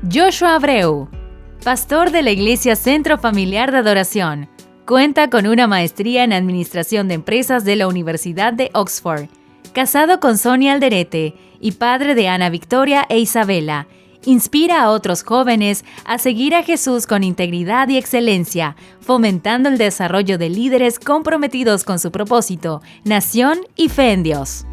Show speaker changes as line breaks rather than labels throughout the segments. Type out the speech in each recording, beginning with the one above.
Joshua Abreu, pastor de la Iglesia Centro Familiar de Adoración, cuenta con una maestría en Administración de Empresas de la Universidad de Oxford, casado con Sonia Alderete y padre de Ana Victoria e Isabela. Inspira a otros jóvenes a seguir a Jesús con integridad y excelencia, fomentando el desarrollo de líderes comprometidos con su propósito, nación y fe en Dios.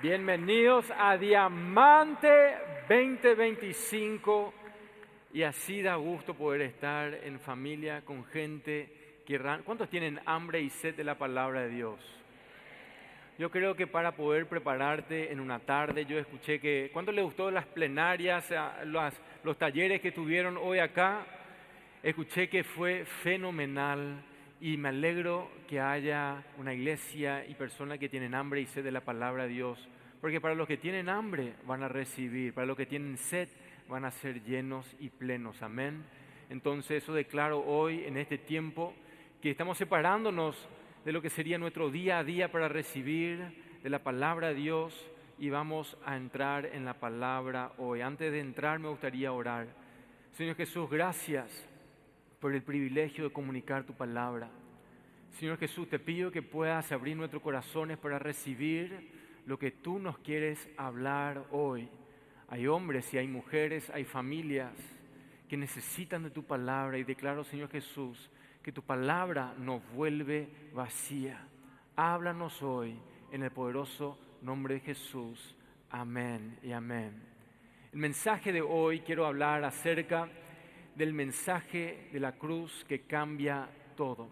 Bienvenidos a Diamante 2025 y así da gusto poder estar en familia con gente que... ¿Cuántos tienen hambre y sed de la palabra de Dios? Yo creo que para poder prepararte en una tarde, yo escuché que... ¿Cuántos les gustó las plenarias, los talleres que tuvieron hoy acá? Escuché que fue fenomenal y me alegro que haya una iglesia y personas que tienen hambre y sed de la palabra de Dios. Porque para los que tienen hambre van a recibir, para los que tienen sed van a ser llenos y plenos. Amén. Entonces eso declaro hoy en este tiempo que estamos separándonos de lo que sería nuestro día a día para recibir de la palabra de Dios y vamos a entrar en la palabra hoy. Antes de entrar me gustaría orar. Señor Jesús, gracias por el privilegio de comunicar tu palabra. Señor Jesús, te pido que puedas abrir nuestros corazones para recibir lo que tú nos quieres hablar hoy. Hay hombres y hay mujeres, hay familias que necesitan de tu palabra y declaro, Señor Jesús, que tu palabra nos vuelve vacía. Háblanos hoy en el poderoso nombre de Jesús. Amén y amén. El mensaje de hoy quiero hablar acerca del mensaje de la cruz que cambia todo.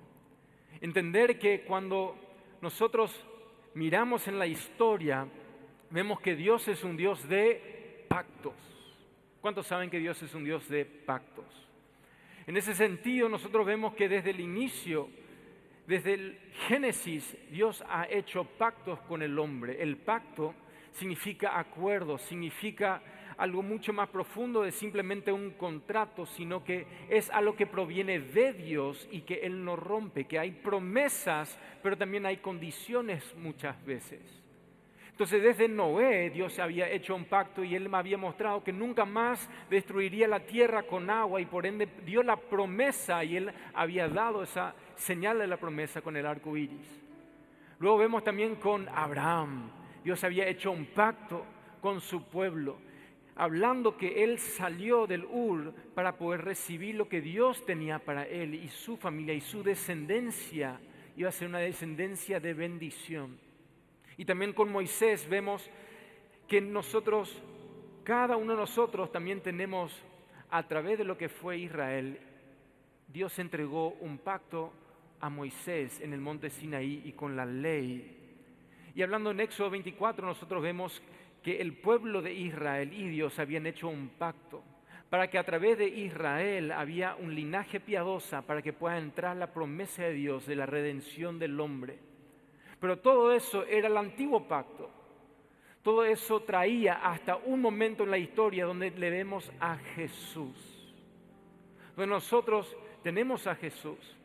Entender que cuando nosotros miramos en la historia, vemos que Dios es un Dios de pactos. ¿Cuántos saben que Dios es un Dios de pactos? En ese sentido, nosotros vemos que desde el inicio, desde el Génesis, Dios ha hecho pactos con el hombre. El pacto significa acuerdo, significa algo mucho más profundo de simplemente un contrato, sino que es algo que proviene de Dios y que Él no rompe, que hay promesas, pero también hay condiciones muchas veces. Entonces desde Noé Dios había hecho un pacto y Él me había mostrado que nunca más destruiría la tierra con agua y por ende dio la promesa y Él había dado esa señal de la promesa con el arco iris. Luego vemos también con Abraham, Dios había hecho un pacto con su pueblo, hablando que él salió del Ur para poder recibir lo que Dios tenía para él y su familia y su descendencia iba a ser una descendencia de bendición. Y también con Moisés vemos que nosotros, cada uno de nosotros también tenemos, a través de lo que fue Israel, Dios entregó un pacto a Moisés en el monte Sinaí y con la ley. Y hablando en Éxodo 24 nosotros vemos que el pueblo de Israel y Dios habían hecho un pacto para que a través de Israel había un linaje piadoso para que pueda entrar la promesa de Dios de la redención del hombre. Pero todo eso era el antiguo pacto. Todo eso traía hasta un momento en la historia donde le vemos a Jesús. Donde nosotros tenemos a Jesús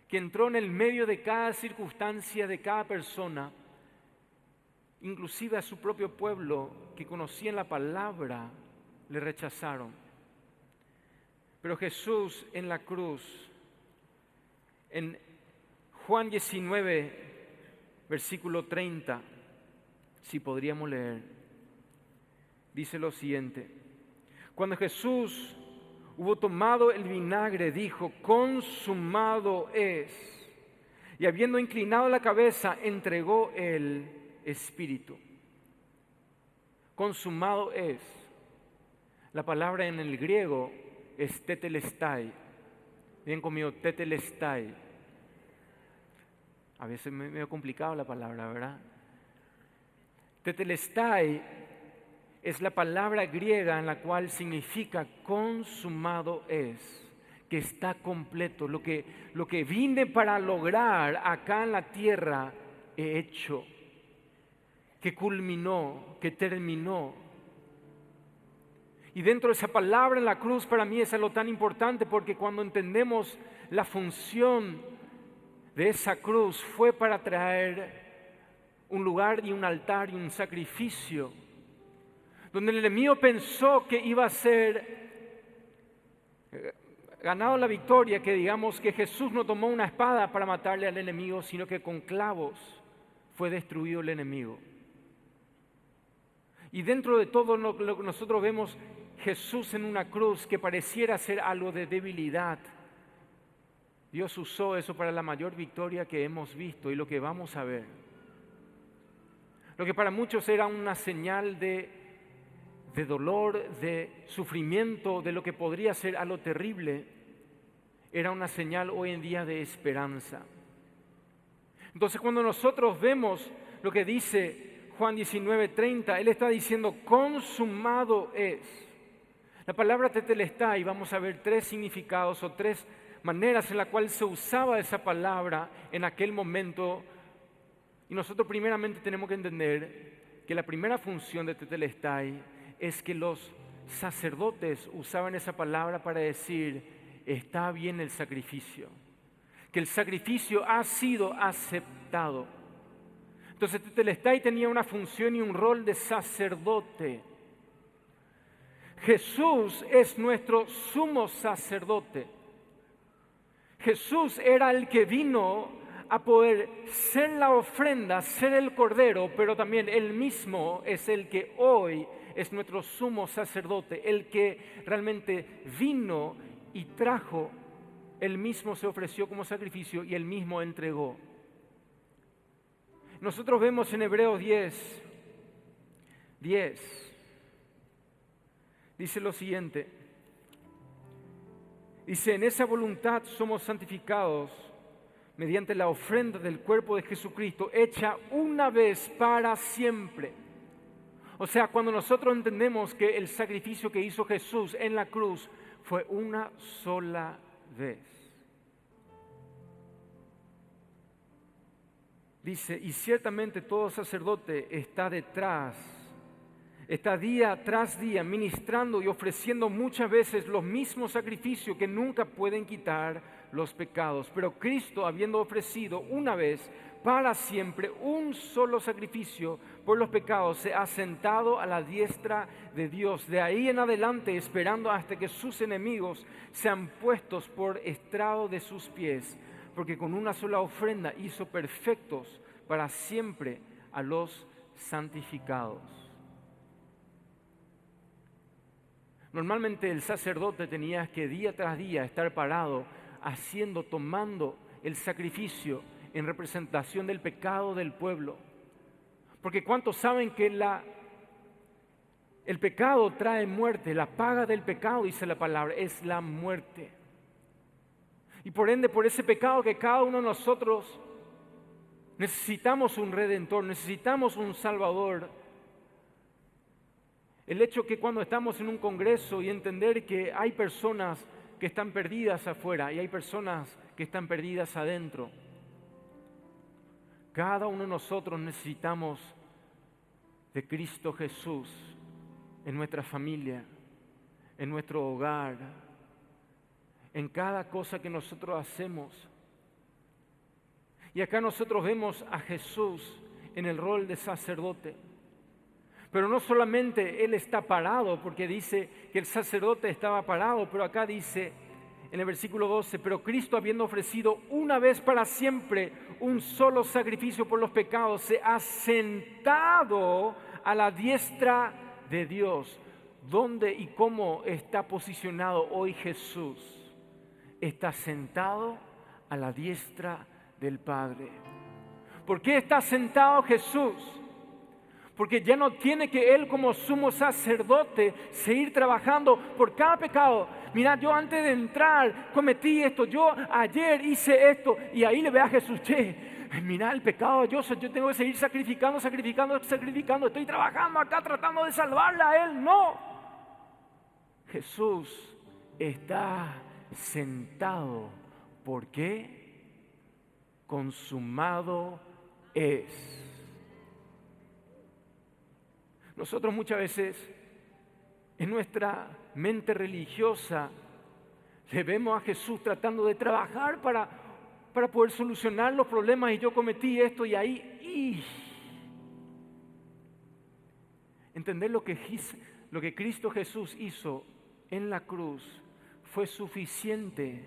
que entró en el medio de cada circunstancia de cada persona, inclusive a su propio pueblo que conocían la palabra, le rechazaron. Pero Jesús en la cruz, en Juan 19, versículo 30, si podríamos leer, dice lo siguiente: cuando Jesús hubo tomado el vinagre, dijo, consumado es. Y habiendo inclinado la cabeza, entregó el Espíritu. Consumado es. La palabra en el griego es tetelestai. Bien conmigo, tetelestai. A veces me medio complicado la palabra, ¿verdad? Tetelestai es la palabra griega en la cual significa consumado es, que está completo. Lo que vine para lograr acá en la tierra he hecho, que culminó, que terminó. Y dentro de esa palabra en la cruz para mí es algo tan importante porque cuando entendemos la función de esa cruz fue para traer un lugar y un altar y un sacrificio, donde el enemigo pensó que iba a ser ganado la victoria, que digamos que Jesús no tomó una espada para matarle al enemigo, sino que con clavos fue destruido el enemigo. Y dentro de todo lo que nosotros vemos Jesús en una cruz que pareciera ser algo de debilidad, Dios usó eso para la mayor victoria que hemos visto y lo que vamos a ver. Lo que para muchos era una señal de dolor, de sufrimiento, de lo que podría ser algo terrible, era una señal hoy en día de esperanza. Entonces cuando nosotros vemos lo que dice Juan 19:30, Él está diciendo consumado es. La palabra tetelestai, vamos a ver 3 significados o 3 maneras en las cuales se usaba esa palabra en aquel momento. Y nosotros primeramente tenemos que entender que la primera función de tetelestai es que los sacerdotes usaban esa palabra para decir, está bien el sacrificio, que el sacrificio ha sido aceptado. Entonces tetelestai tenía una función y un rol de sacerdote. Jesús es nuestro sumo sacerdote. Jesús era el que vino a poder ser la ofrenda, ser el cordero, pero también Él mismo es el que hoy es nuestro sumo sacerdote, el que realmente vino y trajo, Él mismo se ofreció como sacrificio y Él mismo entregó. Nosotros vemos en Hebreos 10, dice lo siguiente, dice, en esa voluntad somos santificados mediante la ofrenda del cuerpo de Jesucristo, hecha una vez para siempre. O sea, cuando nosotros entendemos que el sacrificio que hizo Jesús en la cruz fue una sola vez. Dice, y ciertamente todo sacerdote está detrás, está día tras día ministrando y ofreciendo muchas veces los mismos sacrificios que nunca pueden quitar los pecados. Pero Cristo, habiendo ofrecido una vez para siempre un solo sacrificio por los pecados, se ha sentado a la diestra de Dios. De ahí en adelante, esperando hasta que sus enemigos sean puestos por estrado de sus pies, porque con una sola ofrenda hizo perfectos para siempre a los santificados. Normalmente el sacerdote tenía que día tras día estar parado, tomando el sacrificio en representación del pecado del pueblo. Porque ¿cuántos saben que el pecado trae muerte? La paga del pecado, dice la palabra, es la muerte. Y por ende, por ese pecado que cada uno de nosotros necesitamos un redentor, necesitamos un salvador. El hecho que cuando estamos en un congreso y entender que hay personas que están perdidas afuera y hay personas que están perdidas adentro, cada uno de nosotros necesitamos de Cristo Jesús en nuestra familia, en nuestro hogar, en cada cosa que nosotros hacemos. Y acá nosotros vemos a Jesús en el rol de sacerdote. Pero no solamente Él está parado, porque dice que el sacerdote estaba parado, pero acá dice en el versículo 12, pero Cristo, habiendo ofrecido una vez para siempre un solo sacrificio por los pecados, se ha sentado a la diestra de Dios. ¿Dónde y cómo está posicionado hoy Jesús? Está sentado a la diestra del Padre. ¿Por qué está sentado Jesús? Porque ya no tiene que Él como sumo sacerdote seguir trabajando por cada pecado. Mira, yo antes de entrar cometí esto, yo ayer hice esto, y ahí le ve a Jesús, mira el pecado, yo tengo que seguir sacrificando, estoy trabajando acá tratando de salvarla a Él. No, Jesús está sentado. ¿Por qué? Consumado es. Nosotros muchas veces en nuestra mente religiosa le vemos a Jesús tratando de trabajar para poder solucionar los problemas, y yo cometí esto y ahí Entender lo que Cristo Jesús hizo en la cruz fue suficiente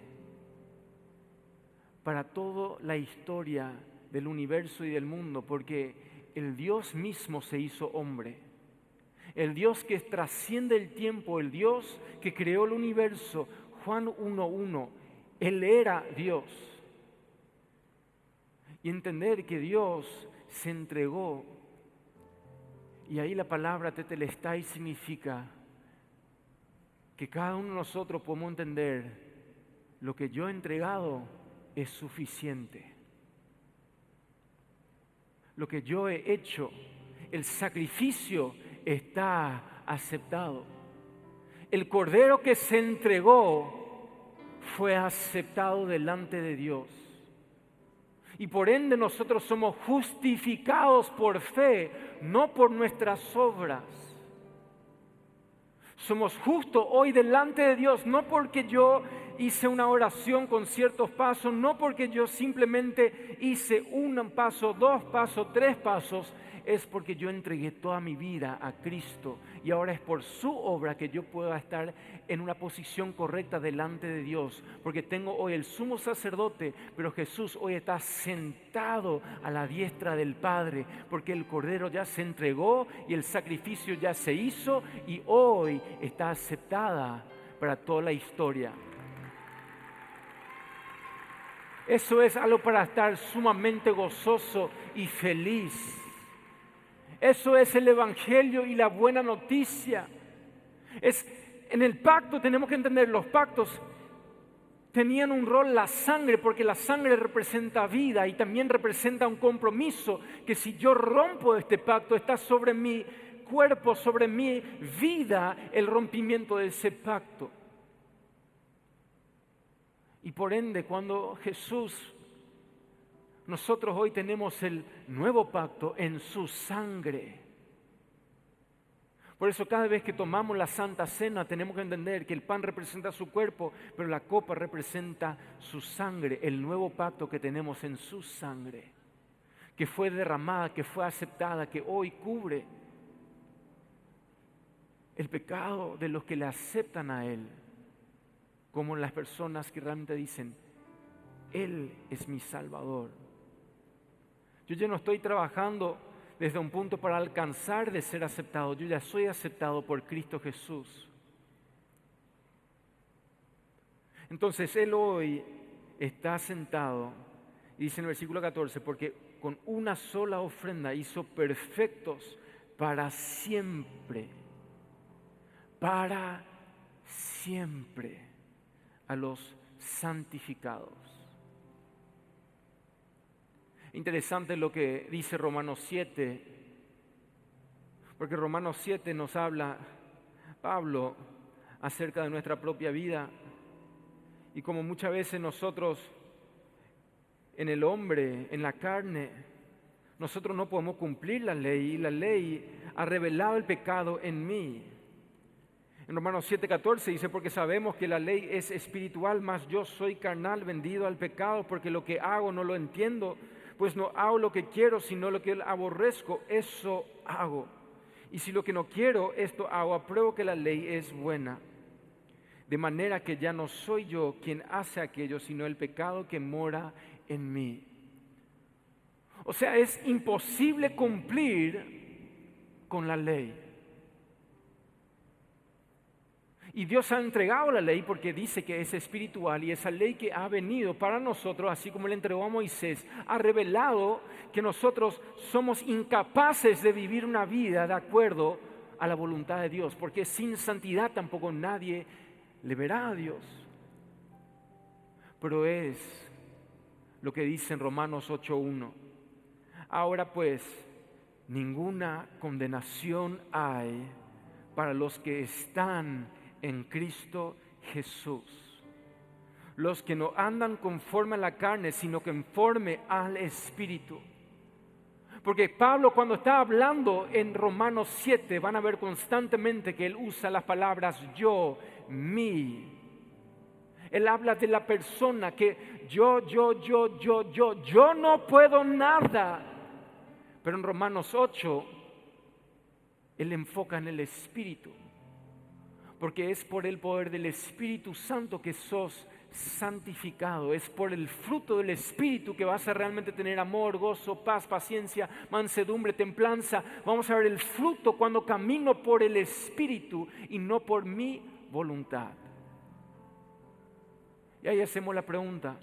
para toda la historia del universo y del mundo, porque el Dios mismo se hizo hombre. El Dios que trasciende el tiempo, el Dios que creó el universo, Juan 1:1, Él era Dios. Y entender que Dios se entregó, y ahí la palabra tetelestai significa que cada uno de nosotros podemos entender lo que yo he entregado es suficiente. Lo que yo he hecho, el sacrificio está aceptado. El cordero que se entregó fue aceptado delante de Dios. Y por ende nosotros somos justificados por fe, no por nuestras obras. Somos justos hoy delante de Dios, no porque yo hice una oración con ciertos pasos, no porque yo simplemente hice un paso, 2 pasos, 3 pasos, es porque yo entregué toda mi vida a Cristo y ahora es por su obra que yo pueda estar en una posición correcta delante de Dios, porque tengo hoy el sumo sacerdote, pero Jesús hoy está sentado a la diestra del Padre, porque el Cordero ya se entregó y el sacrificio ya se hizo y hoy está aceptada para toda la historia. Eso es algo para estar sumamente gozoso y feliz. Eso es el Evangelio y la buena noticia. En el pacto tenemos que entender, los pactos tenían un rol la sangre, porque la sangre representa vida y también representa un compromiso, que si yo rompo este pacto, está sobre mi cuerpo, sobre mi vida, el rompimiento de ese pacto. Y por ende, cuando nosotros hoy tenemos el nuevo pacto en su sangre. Por eso cada vez que tomamos la Santa Cena tenemos que entender que el pan representa su cuerpo, pero la copa representa su sangre, el nuevo pacto que tenemos en su sangre, que fue derramada, que fue aceptada, que hoy cubre el pecado de los que le aceptan a Él, como las personas que realmente dicen, Él es mi Salvador. Yo ya no estoy trabajando desde un punto para alcanzar de ser aceptado. Yo ya soy aceptado por Cristo Jesús. Entonces Él hoy está sentado, y dice en el versículo 14, porque con una sola ofrenda hizo perfectos para siempre a los santificados. Interesante lo que dice Romanos 7, porque Romanos 7 nos habla, Pablo, acerca de nuestra propia vida y como muchas veces nosotros en el hombre, en la carne, nosotros no podemos cumplir la ley y la ley ha revelado el pecado en mí. En Romanos 7:14 dice, porque sabemos que la ley es espiritual, mas yo soy carnal, vendido al pecado, porque lo que hago no lo entiendo, pues no hago lo que quiero, sino lo que aborrezco, eso hago. Y si lo que no quiero, esto hago, apruebo que la ley es buena. De manera que ya no soy yo quien hace aquello, sino el pecado que mora en mí. O sea, es imposible cumplir con la ley. Y Dios ha entregado la ley porque dice que es espiritual y esa ley que ha venido para nosotros, así como le entregó a Moisés, ha revelado que nosotros somos incapaces de vivir una vida de acuerdo a la voluntad de Dios, porque sin santidad tampoco nadie le verá a Dios. Pero es lo que dice en Romanos 8:1. Ahora pues, ninguna condenación hay para los que están en Cristo Jesús, los que no andan conforme a la carne, sino conforme al Espíritu. Porque Pablo, cuando está hablando en Romanos 7, van a ver constantemente que él usa las palabras yo, mí. Él habla de la persona que yo no puedo nada. Pero en Romanos 8 Él enfoca en el Espíritu, porque es por el poder del Espíritu Santo que sos santificado. Es por el fruto del Espíritu que vas a realmente tener amor, gozo, paz, paciencia, mansedumbre, templanza. Vamos a ver el fruto cuando camino por el Espíritu y no por mi voluntad. Y ahí hacemos la pregunta: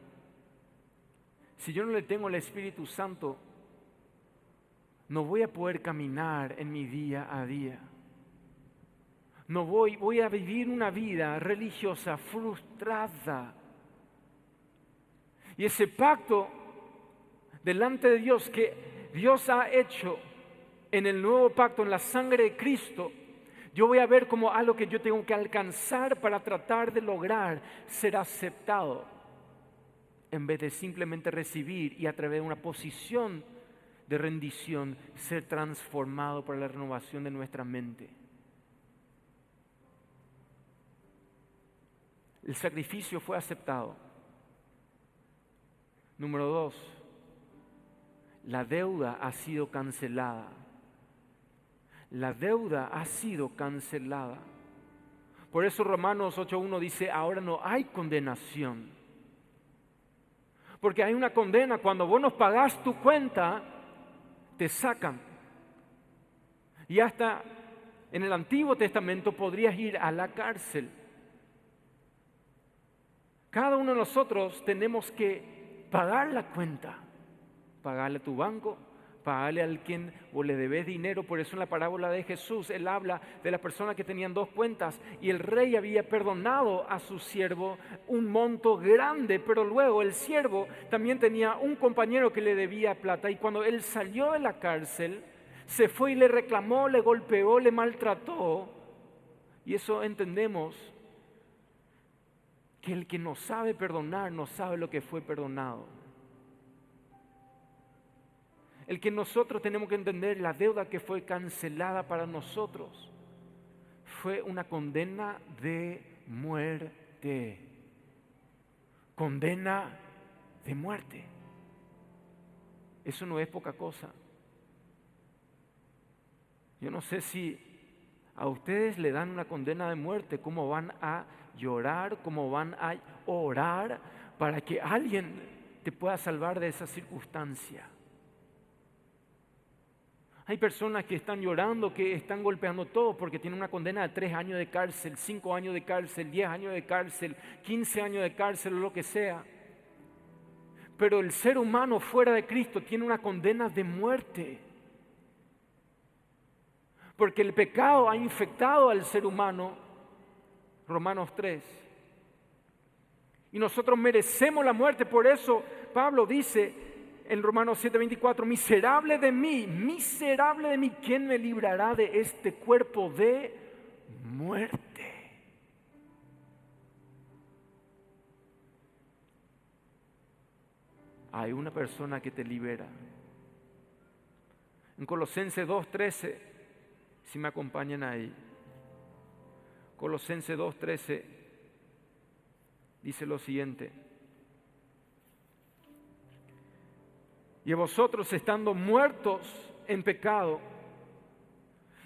si yo no le tengo el Espíritu Santo, no voy a poder caminar en mi día a día. No voy a vivir una vida religiosa frustrada. Y ese pacto delante de Dios que Dios ha hecho en el nuevo pacto, en la sangre de Cristo, yo voy a ver como algo que yo tengo que alcanzar para tratar de lograr ser aceptado, en vez de simplemente recibir y a través de una posición de rendición ser transformado por la renovación de nuestra mente. El sacrificio fue aceptado. Número 2, la deuda ha sido cancelada. La deuda ha sido cancelada. Por eso Romanos 8:1 dice: ahora no hay condenación. Porque hay una condena cuando vos no pagás tu cuenta, te sacan. Y hasta en el Antiguo Testamento podrías ir a la cárcel. Cada uno de nosotros tenemos que pagar la cuenta, pagarle a tu banco, pagarle al quien vos le debes dinero. Por eso en la parábola de Jesús Él habla de las personas que tenían 2 cuentas y el rey había perdonado a su siervo un monto grande, pero luego el siervo también tenía un compañero que le debía plata, y cuando él salió de la cárcel se fue y le reclamó, le golpeó, le maltrató. Y eso entendemos que el que no sabe perdonar no sabe lo que fue perdonado. El que nosotros tenemos que entender, la deuda que fue cancelada para nosotros fue una condena de muerte. Condena de muerte. Eso no es poca cosa. Yo no sé si a ustedes le dan una condena de muerte, ¿cómo van a llorar, cómo van a orar para que alguien te pueda salvar de esa circunstancia? Hay personas que están llorando, que están golpeando todo porque tienen una condena de 3 años de cárcel, 5 años de cárcel, 10 años de cárcel, 15 años de cárcel o lo que sea. Pero el ser humano fuera de Cristo tiene una condena de muerte. Porque el pecado ha infectado al ser humano, Romanos 3. Y nosotros merecemos la muerte. Por eso Pablo dice en Romanos 7:24: miserable de mí, ¿quién me librará de este cuerpo de muerte? Hay una persona que te libera. En Colosenses 2:13, si me acompañan ahí. Colosenses 2:13 dice lo siguiente: y a vosotros, estando muertos en pecado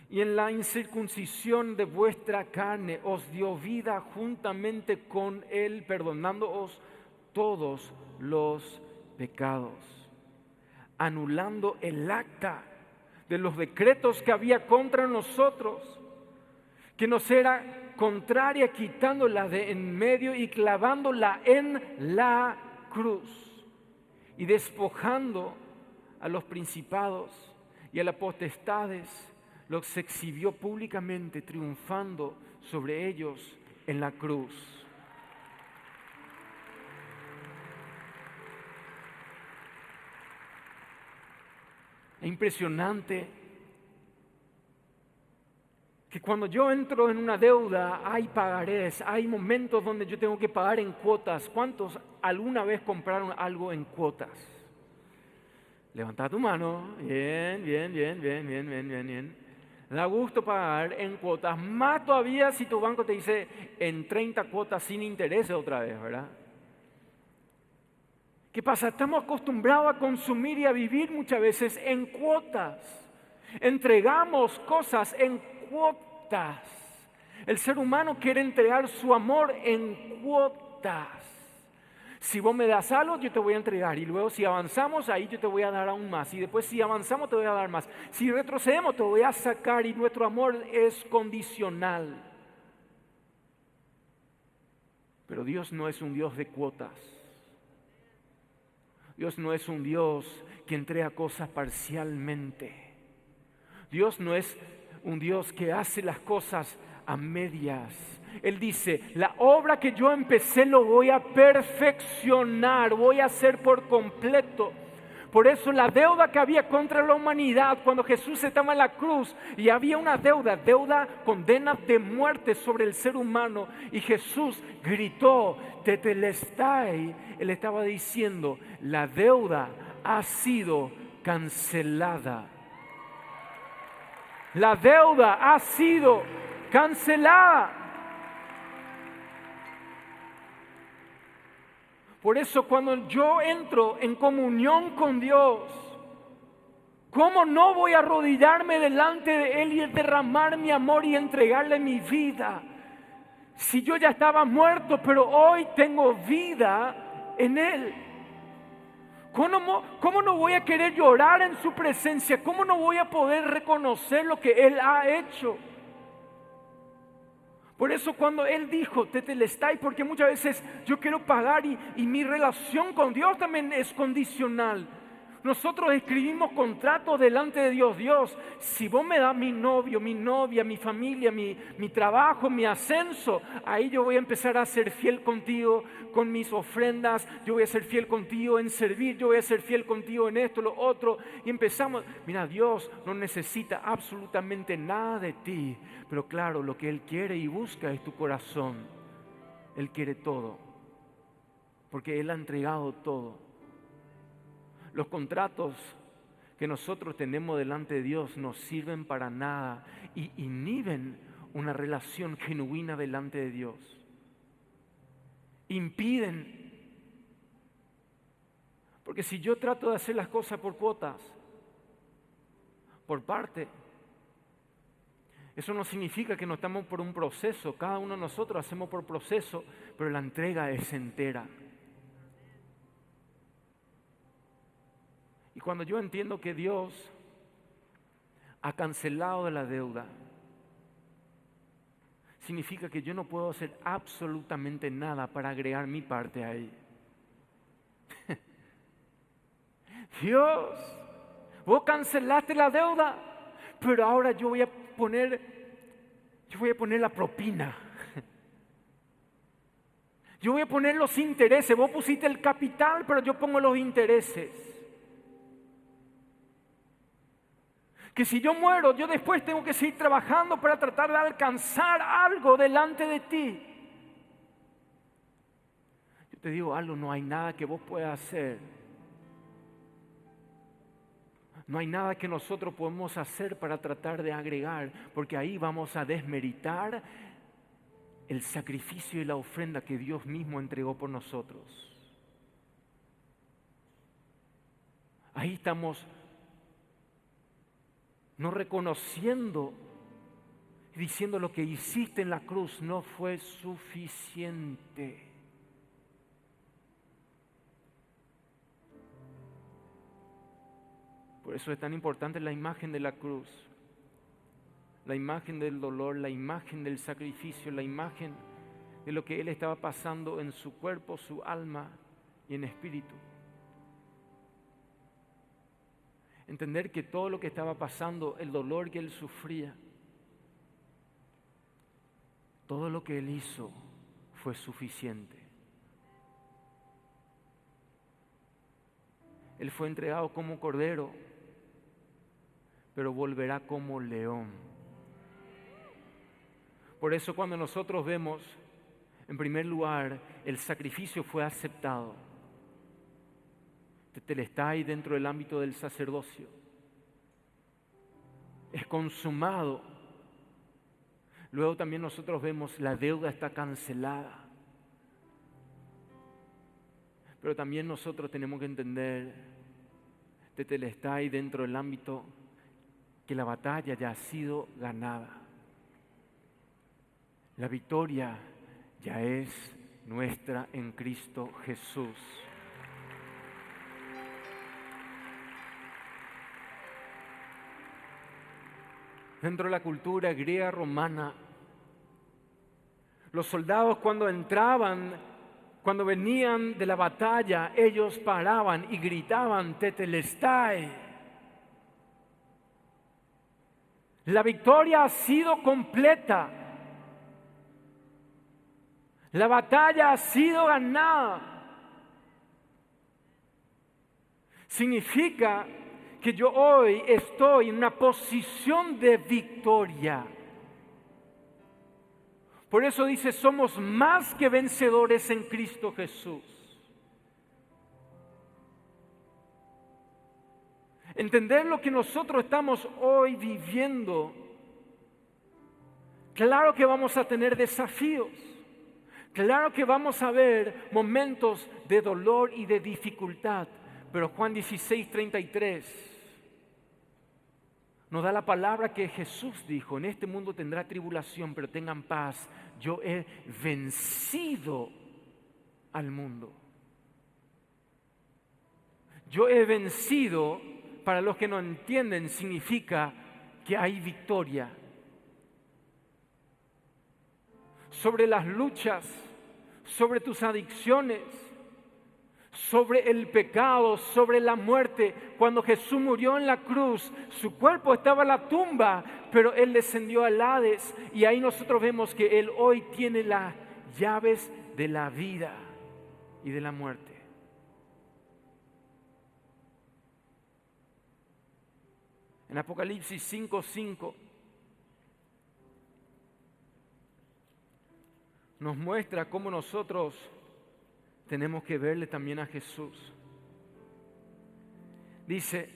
y en la incircuncisión de vuestra carne, os dio vida juntamente con Él, perdonándoos todos los pecados, anulando el acta de los decretos que había contra nosotros, que nos era contraria, quitándola de en medio y clavándola en la cruz, y despojando a los principados y a las potestades, los exhibió públicamente, triunfando sobre ellos en la cruz. Es impresionante que cuando yo entro en una deuda hay pagarés, hay momentos donde yo tengo que pagar en cuotas. ¿Cuántos alguna vez compraron algo en cuotas? Levanta tu mano. Bien. Da gusto pagar en cuotas, más todavía si tu banco te dice en 30 cuotas sin intereses otra vez, ¿verdad? ¿Qué pasa? Estamos acostumbrados a consumir y a vivir muchas veces en cuotas. Entregamos cosas en cuotas. El ser humano quiere entregar su amor en cuotas. Si vos me das algo, yo te voy a entregar. Y luego si avanzamos, ahí yo te voy a dar aún más. Y después si avanzamos, te voy a dar más. Si retrocedemos, te voy a sacar. Y nuestro amor es condicional. Pero Dios no es un Dios de cuotas. Dios no es un Dios que entrega cosas parcialmente. Dios no es un Dios que hace las cosas a medias. Él dice, la obra que yo empecé lo voy a perfeccionar, voy a hacer por completo. Por eso la deuda que había contra la humanidad cuando Jesús estaba en la cruz y había una deuda, condena de muerte sobre el ser humano, y Jesús gritó, tetelestai. Él estaba diciendo, la deuda ha sido cancelada. La deuda ha sido cancelada. Por eso cuando yo entro en comunión con Dios, ¿cómo no voy a arrodillarme delante de Él y derramar mi amor y entregarle mi vida? Si yo ya estaba muerto, pero hoy tengo vida en Él. ¿Cómo no voy a querer llorar en su presencia? ¿Cómo no voy a poder reconocer lo que Él ha hecho? Por eso cuando Él dijo, tetelestai, porque muchas veces yo quiero pagar y mi relación con Dios también es condicional. Nosotros escribimos contratos delante de Dios. Dios, si vos me das mi novio, mi novia, mi familia, mi trabajo, mi ascenso, ahí yo voy a empezar a ser fiel contigo con mis ofrendas, yo voy a ser fiel contigo en servir, yo voy a ser fiel contigo en esto, lo otro. Y empezamos, mira, Dios no necesita absolutamente nada de ti, pero claro, lo que Él quiere y busca es tu corazón. Él quiere todo, porque Él ha entregado todo. Los contratos que nosotros tenemos delante de Dios no sirven para nada y inhiben una relación genuina delante de Dios. Impiden. Porque si yo trato de hacer las cosas por cuotas, por parte, eso no significa que no estamos por un proceso. Cada uno de nosotros hacemos por proceso, pero la entrega es entera. Y cuando yo entiendo que Dios ha cancelado la deuda, significa que yo no puedo hacer absolutamente nada para agregar mi parte ahí. Dios, vos cancelaste la deuda, pero ahora yo voy a poner la propina. Yo voy a poner los intereses. Vos pusiste el capital, pero yo pongo los intereses. Que si yo muero, yo después tengo que seguir trabajando para tratar de alcanzar algo delante de ti. Yo te digo algo, no hay nada que vos puedas hacer. No hay nada que nosotros podemos hacer para tratar de agregar, porque ahí vamos a desmeritar el sacrificio y la ofrenda que Dios mismo entregó por nosotros. Ahí estamos no reconociendo y diciendo lo que hiciste en la cruz no fue suficiente. Por eso es tan importante la imagen de la cruz, la imagen del dolor, la imagen del sacrificio, la imagen de lo que Él estaba pasando en su cuerpo, su alma y en espíritu. Entender que todo lo que estaba pasando, el dolor que Él sufría, todo lo que Él hizo fue suficiente. Él fue entregado como cordero, pero volverá como león. Por eso cuando nosotros vemos, en primer lugar, el sacrificio fue aceptado. Tetelestai dentro del ámbito del sacerdocio. Es consumado. Luego también nosotros vemos la deuda está cancelada. Pero también nosotros tenemos que entender Tetelestai dentro del ámbito que la batalla ya ha sido ganada. La victoria ya es nuestra en Cristo Jesús. Dentro de la cultura griega romana, los soldados cuando entraban, cuando venían de la batalla, ellos paraban y gritaban Tetelestai. La victoria ha sido completa. La batalla ha sido ganada. Significa que yo hoy estoy en una posición de victoria. Por eso dice, somos más que vencedores en Cristo Jesús. Entender lo que nosotros estamos hoy viviendo. Claro que vamos a tener desafíos. Claro que vamos a ver momentos de dolor y de dificultad. Pero Juan 16:33 nos da la palabra que Jesús dijo: en este mundo tendrá tribulación, pero tengan paz. Yo he vencido al mundo. Yo he vencido, para los que no entienden, significa que hay victoria. Sobre las luchas, sobre tus adicciones, sobre el pecado, sobre la muerte. Cuando Jesús murió en la cruz, su cuerpo estaba en la tumba, pero Él descendió al Hades, y ahí nosotros vemos que Él hoy tiene las llaves de la vida y de la muerte. En Apocalipsis 5:5 nos muestra cómo nosotros tenemos que verle también a Jesús. Dice,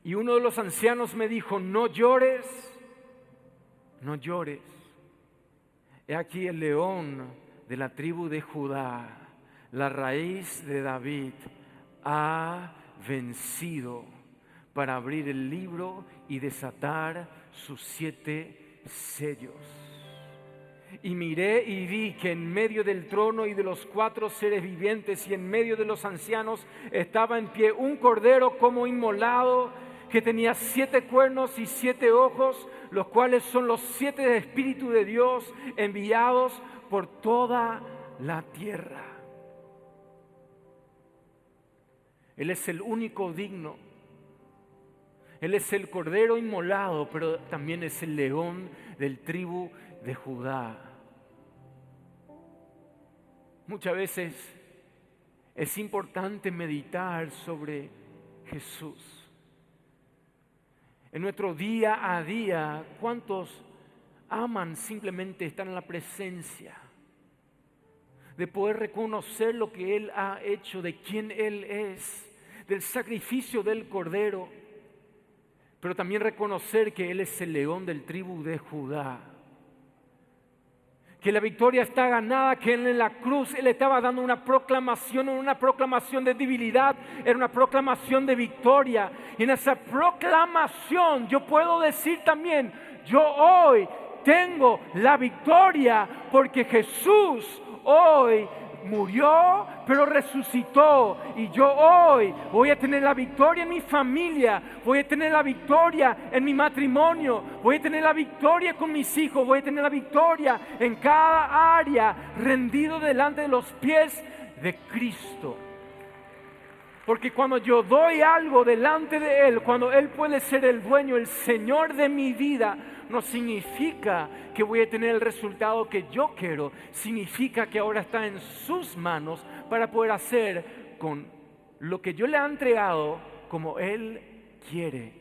y uno de los ancianos me dijo: no llores, no llores. He aquí el león de la tribu de Judá, la raíz de David, ha vencido para abrir el libro y desatar sus 7 sellos. Y miré y vi que en medio del trono y de los 4 seres vivientes y en medio de los ancianos estaba en pie un cordero como inmolado, que tenía 7 cuernos y 7 ojos, los cuales son los 7 espíritus de Dios enviados por toda la tierra. Él es el único digno. Él es el cordero inmolado, pero también es el león del tribu de Judá. Muchas veces es importante meditar sobre Jesús. En nuestro día a día, ¿cuántos aman simplemente estar en la presencia? De poder reconocer lo que Él ha hecho, de quién Él es, del sacrificio del cordero, pero también reconocer que Él es el león del tribu de Judá. Que la victoria está ganada, que Él en la cruz Él estaba dando una proclamación de debilidad, era una proclamación de victoria. Y en esa proclamación yo puedo decir también, yo hoy tengo la victoria porque Jesús hoy murió, pero resucitó, y yo hoy voy a tener la victoria en mi familia, voy a tener la victoria en mi matrimonio, voy a tener la victoria con mis hijos, voy a tener la victoria en cada área, rendido delante de los pies de Cristo. Porque cuando yo doy algo delante de Él, cuando Él puede ser el dueño, el Señor de mi vida, no significa que voy a tener el resultado que yo quiero. Significa que ahora está en sus manos para poder hacer con lo que yo le he entregado como Él quiere.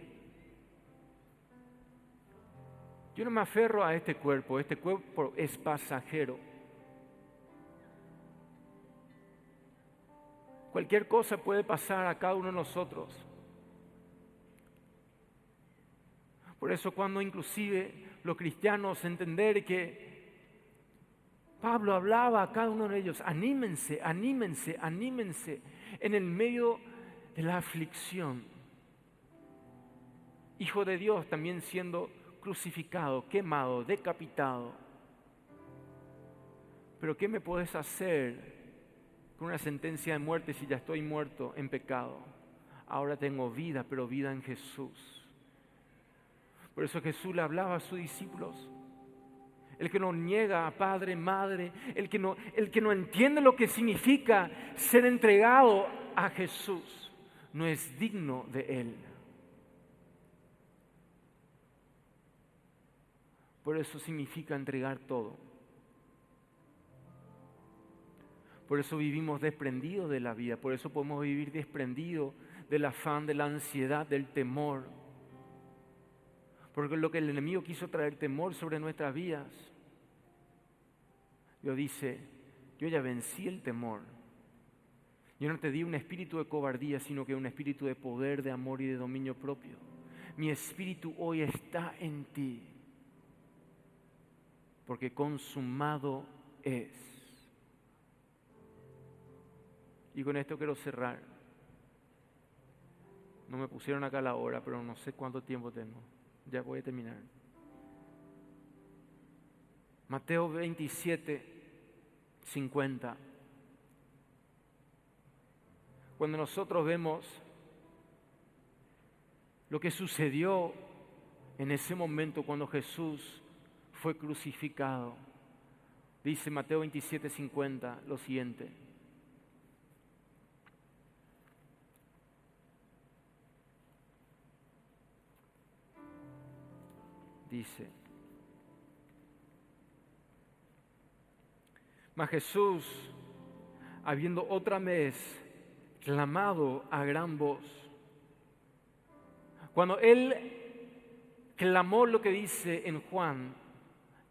Yo no me aferro a este cuerpo es pasajero. Cualquier cosa puede pasar a cada uno de nosotros. Por eso cuando inclusive los cristianos entender que Pablo hablaba a cada uno de ellos, anímense, anímense, anímense en el medio de la aflicción. Hijo de Dios también siendo crucificado, quemado, decapitado. Pero ¿qué me puedes hacer con una sentencia de muerte si ya estoy muerto en pecado? Ahora tengo vida, pero vida en Jesús. Por eso Jesús le hablaba a sus discípulos. El que no niega a padre, madre, el que no entiende lo que significa ser entregado a Jesús, no es digno de Él. Por eso significa entregar todo. Por eso vivimos desprendidos de la vida, por eso podemos vivir desprendidos del afán, de la ansiedad, del temor. Porque lo que el enemigo quiso traer temor sobre nuestras vidas, Dios dice, yo ya vencí el temor. Yo no te di un espíritu de cobardía, sino que un espíritu de poder, de amor y de dominio propio. Mi espíritu hoy está en ti, porque consumado es. Y con esto quiero cerrar. No me pusieron acá la hora, pero no sé cuánto tiempo tengo. Ya voy a terminar. Mateo 27, 50. Cuando nosotros vemos lo que sucedió en ese momento cuando Jesús fue crucificado, dice Mateo 27, 50 lo siguiente. Dice, mas Jesús, habiendo otra vez clamado a gran voz, cuando Él clamó lo que dice en Juan,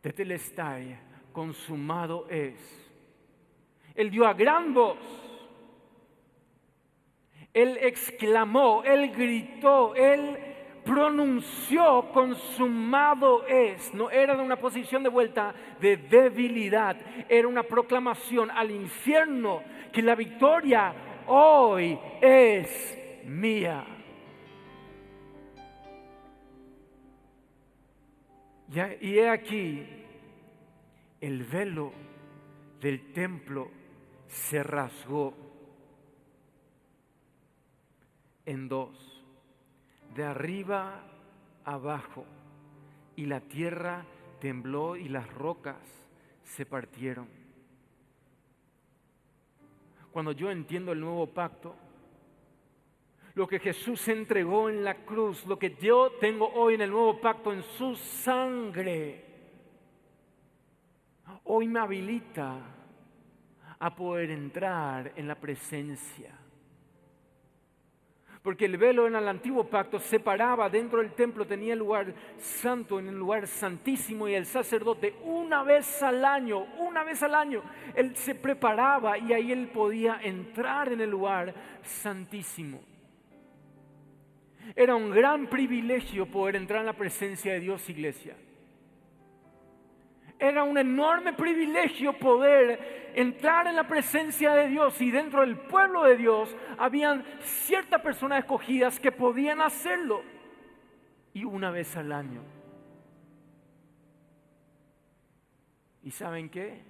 tetelestai, consumado es, Él dio a gran voz, Él exclamó, Él gritó, Él pronunció, consumado es. No era de una posición de vuelta de debilidad, era una proclamación al infierno que la victoria hoy es mía. Y he aquí, el velo del templo se rasgó en dos, de arriba abajo, y la tierra tembló y las rocas se partieron. Cuando yo entiendo el nuevo pacto, lo que Jesús entregó en la cruz, lo que yo tengo hoy en el nuevo pacto en su sangre, hoy me habilita a poder entrar en la presencia. Porque el velo en el antiguo pacto separaba dentro del templo, tenía el lugar santo en el lugar santísimo, y el sacerdote una vez al año, él se preparaba y ahí él podía entrar en el lugar santísimo. Era un gran privilegio poder entrar en la presencia de Dios, iglesia. Era un enorme privilegio poder entrar en la presencia de Dios, y dentro del pueblo de Dios habían ciertas personas escogidas que podían hacerlo, y una vez al año. ¿Y saben qué?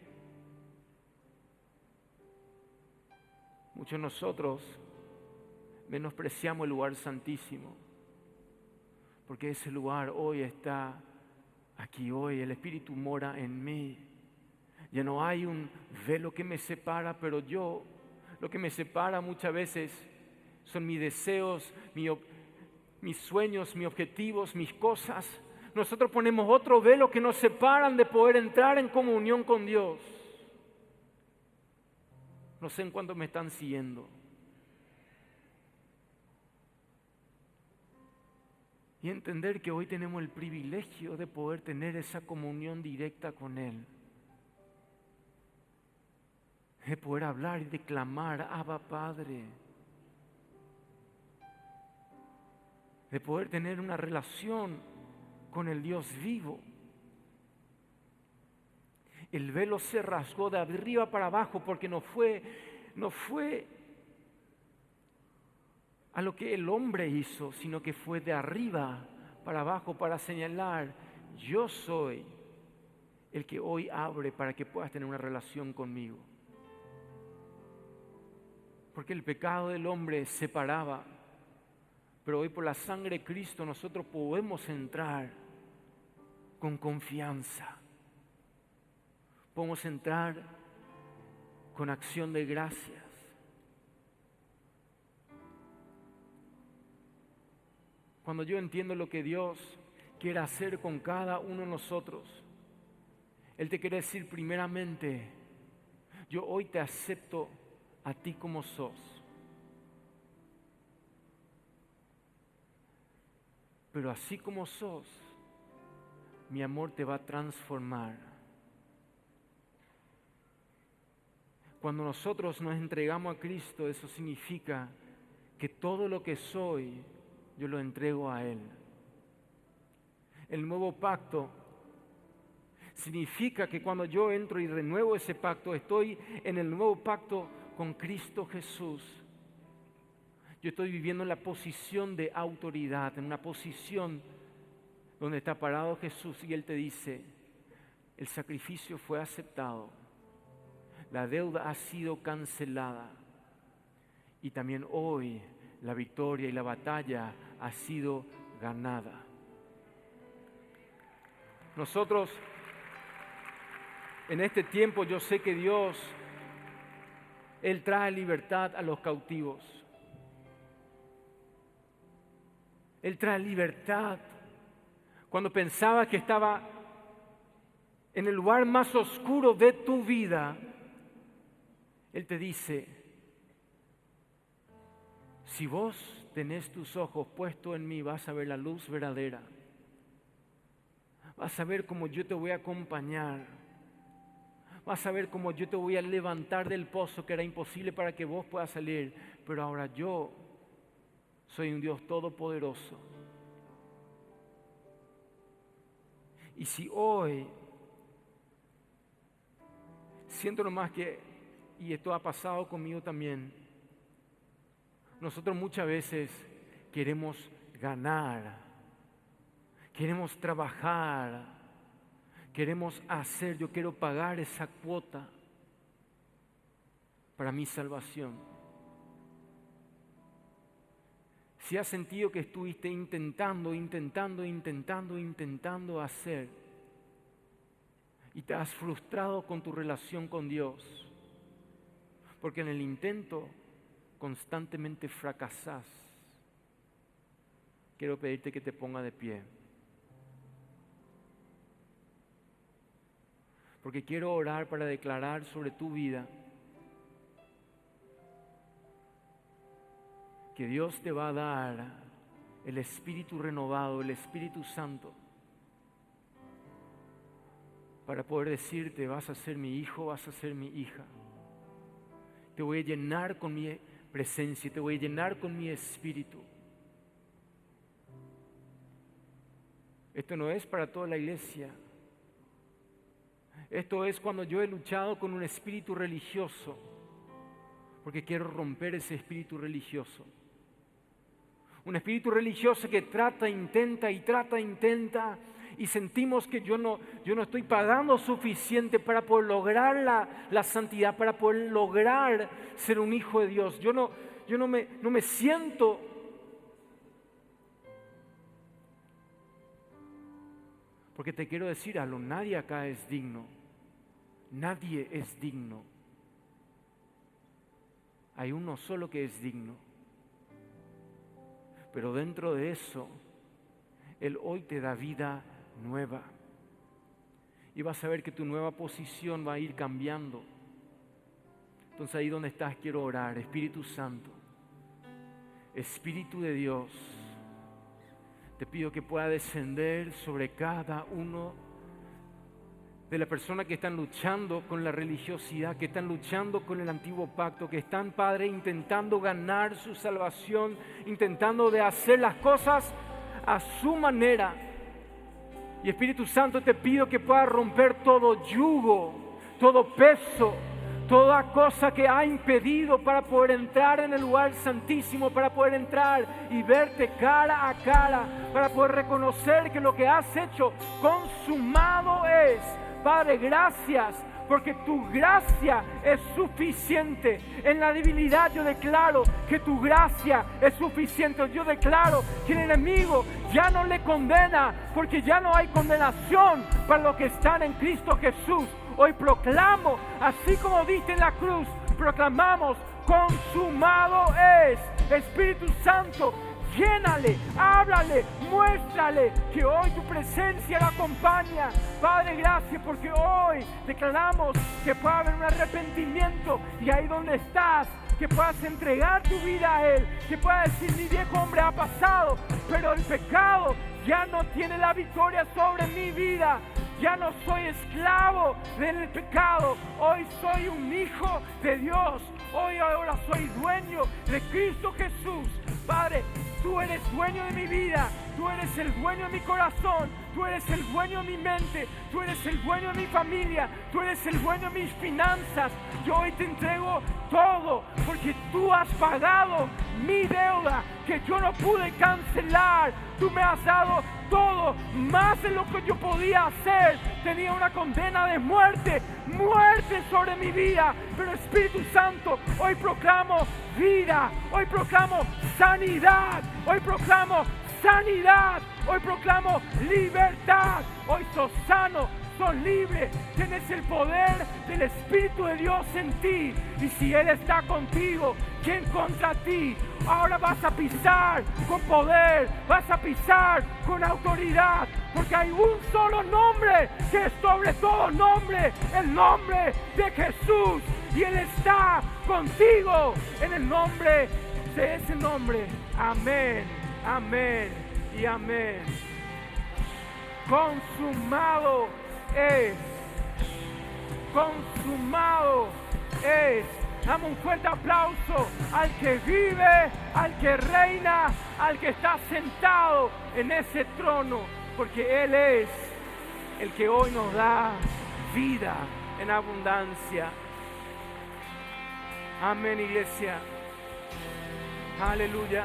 Muchos de nosotros menospreciamos el lugar santísimo, porque ese lugar hoy está aquí, hoy el Espíritu mora en mí. Ya no hay un velo que me separa, pero lo que me separa muchas veces son mis deseos, mis sueños, mis objetivos, mis cosas. Nosotros ponemos otro velo que nos separan de poder entrar en comunión con Dios. No sé en cuánto me están siguiendo. Y entender que hoy tenemos el privilegio de poder tener esa comunión directa con Él. De poder hablar y declamar, Abba Padre. De poder tener una relación con el Dios vivo. El velo se rasgó de arriba para abajo, porque no fue a lo que el hombre hizo, sino que fue de arriba para abajo, para señalar, yo soy el que hoy abre para que puedas tener una relación conmigo. Porque el pecado del hombre separaba, pero hoy por la sangre de Cristo nosotros podemos entrar con confianza. Podemos entrar con acción de gracias. Cuando yo entiendo lo que Dios quiere hacer con cada uno de nosotros, Él te quiere decir primeramente, yo hoy te acepto a ti como sos. Pero así como sos, mi amor te va a transformar. Cuando nosotros nos entregamos a Cristo, eso significa que todo lo que soy, yo lo entrego a Él. El nuevo pacto significa que cuando yo entro y renuevo ese pacto, estoy en el nuevo pacto con Cristo Jesús. Yo estoy viviendo en la posición de autoridad, en una posición donde está parado Jesús y Él te dice, el sacrificio fue aceptado, la deuda ha sido cancelada y también hoy la victoria y la batalla ha sido ganada. Nosotros, en este tiempo, yo sé que Dios, Él trae libertad a los cautivos. Él trae libertad. Cuando pensaba que estaba en el lugar más oscuro de tu vida, Él te dice, si vos tenés tus ojos puestos en mí, vas a ver la luz verdadera. Vas a ver cómo yo te voy a acompañar. Vas a ver cómo yo te voy a levantar del pozo que era imposible para que vos puedas salir. Pero ahora yo soy un Dios todopoderoso. Y si hoy siento nomás que, y esto ha pasado conmigo también, nosotros muchas veces queremos ganar, queremos trabajar, queremos hacer, yo quiero pagar esa cuota para mi salvación. Si has sentido que estuviste intentando hacer y te has frustrado con tu relación con Dios, porque en el intento constantemente fracasás, quiero pedirte que te ponga de pie. Porque quiero orar para declarar sobre tu vida que Dios te va a dar el Espíritu renovado, el Espíritu Santo, para poder decirte, vas a ser mi hijo, vas a ser mi hija. Te voy a llenar con mi presencia, te voy a llenar con mi espíritu. Esto no es para toda la iglesia. Esto es cuando yo he luchado con un espíritu religioso, porque quiero romper ese espíritu religioso. Un espíritu religioso que intenta, y sentimos que yo no estoy pagando suficiente para poder lograr la santidad, para poder lograr ser un hijo de Dios. Yo no me siento. Porque te quiero decir algo, nadie acá es digno. Nadie es digno. Hay uno solo que es digno. Pero dentro de eso, Él hoy te da vida nueva. Y vas a ver que tu nueva posición va a ir cambiando. Entonces ahí donde estás quiero orar. Espíritu Santo, Espíritu de Dios, te pido que pueda descender sobre cada uno de las personas que están luchando con la religiosidad, que están luchando con el antiguo pacto, que están, Padre, intentando ganar su salvación, intentando de hacer las cosas a su manera. Y Espíritu Santo, te pido que pueda romper todo yugo, todo peso, Toda cosa que ha impedido para poder entrar en el lugar santísimo, para poder entrar y verte cara a cara, para poder reconocer que lo que has hecho consumado es. Padre, gracias, porque tu gracia es suficiente. En la debilidad yo declaro que tu gracia es suficiente. Yo declaro que el enemigo ya no le condena, porque ya no hay condenación para los que están en Cristo Jesús. Hoy proclamo, así como diste en la cruz, proclamamos, consumado es. Espíritu Santo, llénale, háblale, muéstrale que hoy tu presencia lo acompaña. Padre, gracias porque hoy declaramos que pueda haber un arrepentimiento y ahí donde estás, que puedas entregar tu vida a Él, que puedas decir: mi viejo hombre ha pasado, pero el pecado ya no tiene la victoria sobre mi vida. Ya no soy esclavo del pecado, hoy soy un hijo de Dios, hoy ahora soy dueño de Cristo Jesús. Padre, tú eres dueño de mi vida, tú eres el dueño de mi corazón, tú eres el dueño de mi mente, tú eres el dueño de mi familia, tú eres el dueño de mis finanzas. Yo hoy te entrego todo porque tú has pagado mi deuda que yo no pude cancelar. Tú me has dado todo, más de lo que yo podía hacer. Tenía una condena de muerte, muerte sobre mi vida. Pero Espíritu Santo, hoy proclamo vida, hoy proclamo sanidad, hoy proclamo sanidad, hoy proclamo libertad. Hoy sos sano, sos libre, tienes el poder del Espíritu de Dios en ti. Y si Él está contigo, ¿quién contra ti? Ahora vas a pisar con poder, vas a pisar con autoridad, porque hay un solo nombre que es sobre todo nombre, el nombre de Jesús. Y Él está contigo en el nombre de ese nombre. Amén, amén y amén. Consumado es. Consumado es. Dame un fuerte aplauso al que vive, al que reina, al que está sentado en ese trono, porque Él es el que hoy nos da vida en abundancia. Amén, iglesia. Aleluya.